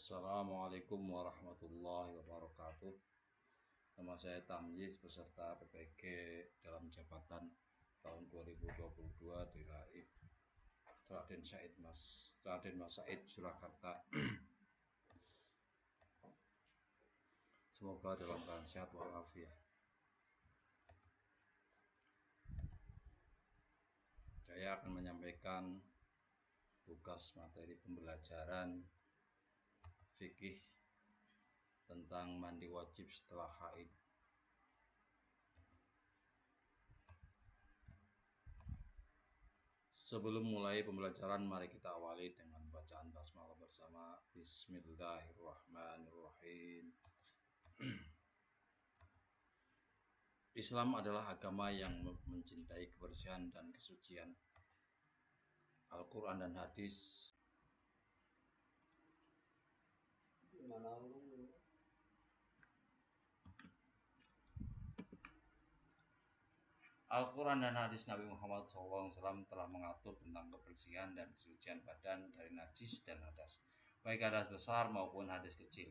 Assalamualaikum warahmatullahi wabarakatuh. Nama saya Tamyiz, peserta PPG dalam jabatan tahun 2022 di RAIP Raden Mas Said Surakarta. Semoga dalam keadaan sehat walafiat. Saya akan menyampaikan tugas materi pembelajaran fikih tentang mandi wajib setelah haid. Sebelum mulai pembelajaran, mari kita awali dengan bacaan basmalah bersama. Bismillahirrahmanirrahim. Islam adalah agama yang mencintai kebersihan dan kesucian. Al-Quran dan hadis Al-Quran dan hadis Nabi Muhammad SAW telah mengatur tentang kebersihan dan kesucian badan dari najis dan hadas, baik hadas besar maupun hadas kecil.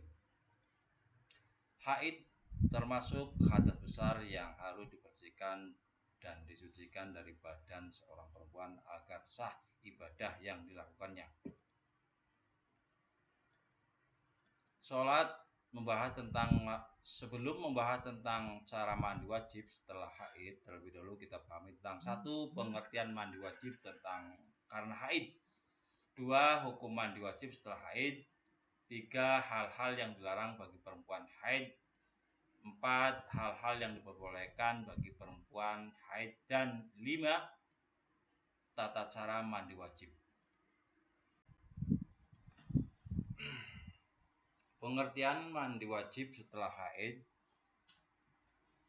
Haid termasuk hadas besar yang harus dibersihkan dan disucikan dari badan seorang perempuan agar sah ibadah yang dilakukannya. Sebelum membahas tentang cara mandi wajib setelah haid, terlebih dahulu kita pahami tentang 1. Pengertian mandi wajib karena haid. 2. Hukum mandi wajib setelah haid. 3. Hal-hal yang dilarang bagi perempuan haid. 4. Hal-hal yang diperbolehkan bagi perempuan haid. Dan 5. Tata cara mandi wajib. Pengertian mandi wajib setelah haid.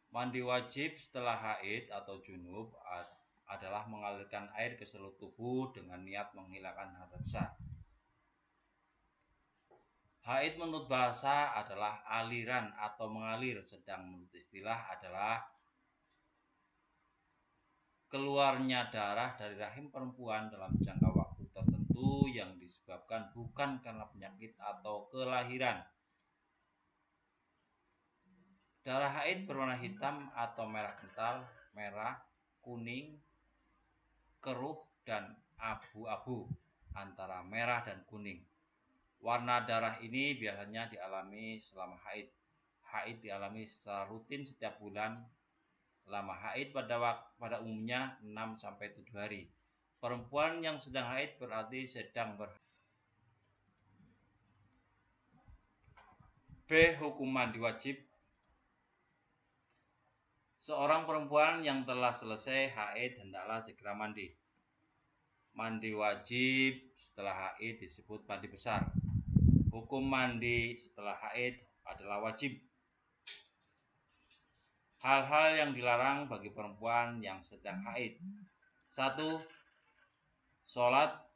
Mandi wajib setelah haid atau junub adalah mengalirkan air ke seluruh tubuh dengan niat menghilangkan hadas besar. Haid menurut bahasa adalah aliran atau mengalir, sedang menurut istilah adalah keluarnya darah dari rahim perempuan dalam jangka waktu tertentu yang disebabkan bukan karena penyakit atau kelahiran. Darah haid berwarna hitam atau merah kental, merah, kuning, keruh, dan abu-abu antara merah dan kuning. Warna darah ini biasanya dialami selama haid. Haid dialami secara rutin setiap bulan. Lama haid pada umumnya 6-7 hari. Perempuan yang sedang haid berarti sedang B. Hukum mandi wajib. Seorang perempuan yang telah selesai haid hendaklah segera mandi. Mandi wajib setelah haid disebut mandi besar. Hukum mandi setelah haid adalah wajib. Hal-hal yang dilarang bagi perempuan yang sedang haid. 1. Sholat.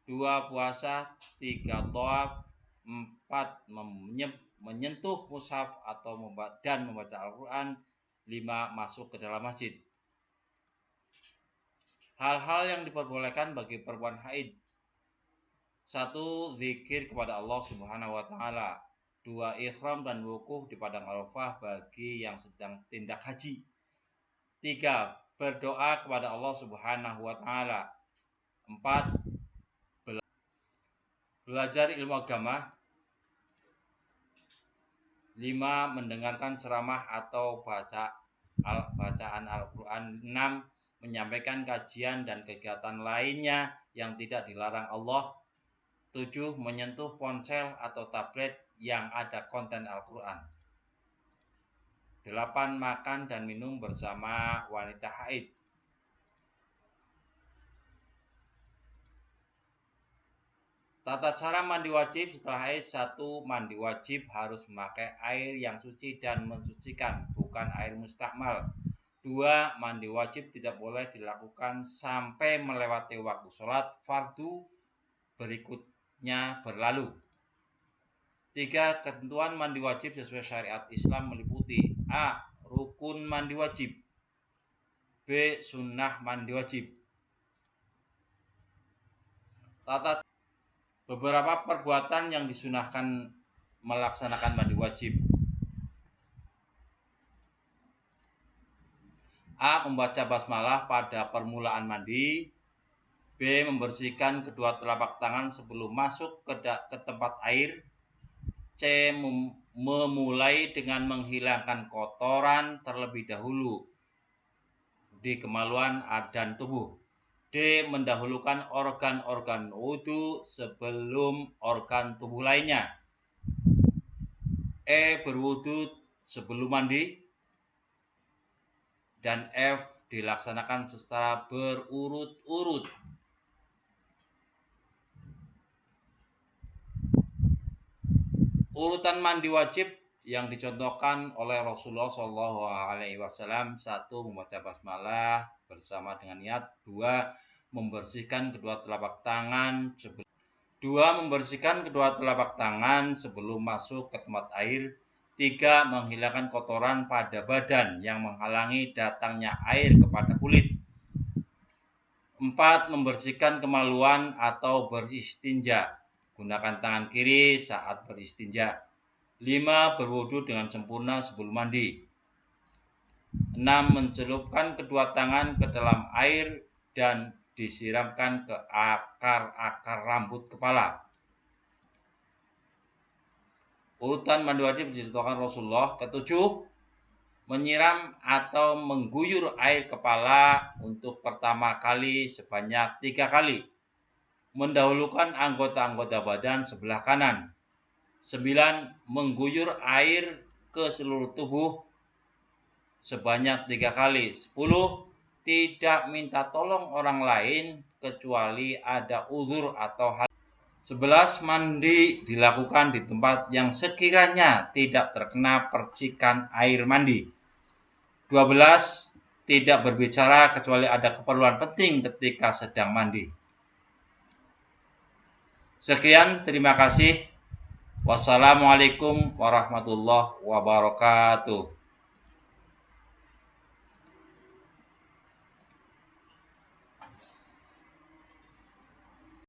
2. Puasa. 3. Thawaf. 4. Menyentuh mushaf dan membaca Al-Quran. 5. Masuk ke dalam masjid. Hal-hal yang diperbolehkan bagi perempuan haid. 1. Zikir kepada Allah Subhanahu wa Ta'ala. 2. Ikhram dan wukuf di padang Arafah bagi yang sedang tindak haji. 3. Berdoa kepada Allah Subhanahu wa Ta'ala. 4. Belajar ilmu agama. 5. Mendengarkan ceramah atau bacaan Al-Quran. 6. Menyampaikan kajian dan kegiatan lainnya yang tidak dilarang Allah. 7. Menyentuh ponsel atau tablet yang ada konten Al-Quran. 8. Makan dan minum bersama wanita haid. Tata cara mandi wajib setelah haid. 1. Mandi wajib harus memakai air yang suci dan mensucikan, bukan air mustakmal. 2. Mandi wajib tidak boleh dilakukan sampai melewati waktu sholat fardu berikutnya berlalu. 3. Ketentuan mandi wajib sesuai syariat Islam meliputi A. Rukun mandi wajib. B. Sunnah mandi wajib. Beberapa perbuatan yang disunahkan melaksanakan mandi wajib. A. Membaca basmalah pada permulaan mandi. B. Membersihkan kedua telapak tangan sebelum masuk ke tempat air. C. Memulai dengan menghilangkan kotoran terlebih dahulu di kemaluan dan tubuh. D. Mendahulukan organ-organ wudhu sebelum organ tubuh lainnya. E. Berwudhu sebelum mandi. Dan F. Dilaksanakan secara berurut-urut. Urutan mandi wajib yang dicontohkan oleh Rasulullah SAW: 1. Membaca basmalah bersama dengan niat. 2. Membersihkan kedua telapak tangan sebelum masuk ke tempat air. 3. Menghilangkan kotoran pada badan yang menghalangi datangnya air kepada kulit. 4. Membersihkan kemaluan atau beristinja. Gunakan tangan kiri saat beristinja. 5. Berwudu dengan sempurna sebelum mandi. 6. Mencelupkan kedua tangan ke dalam air dan disiramkan ke akar-akar rambut kepala. Urutan mandi wajib dicontohkan Rasulullah. 7. Menyiram atau mengguyur air kepala untuk pertama kali sebanyak 3 kali. Mendahulukan anggota-anggota badan sebelah kanan. 9. Mengguyur air ke seluruh tubuh sebanyak 3 kali. 10. Tidak minta tolong orang lain kecuali ada uzur atau hal. 11. Mandi dilakukan di tempat yang sekiranya tidak terkena percikan air mandi. 12. Tidak berbicara kecuali ada keperluan penting ketika sedang mandi. Sekian, terima kasih. Wassalamualaikum warahmatullahi wabarakatuh.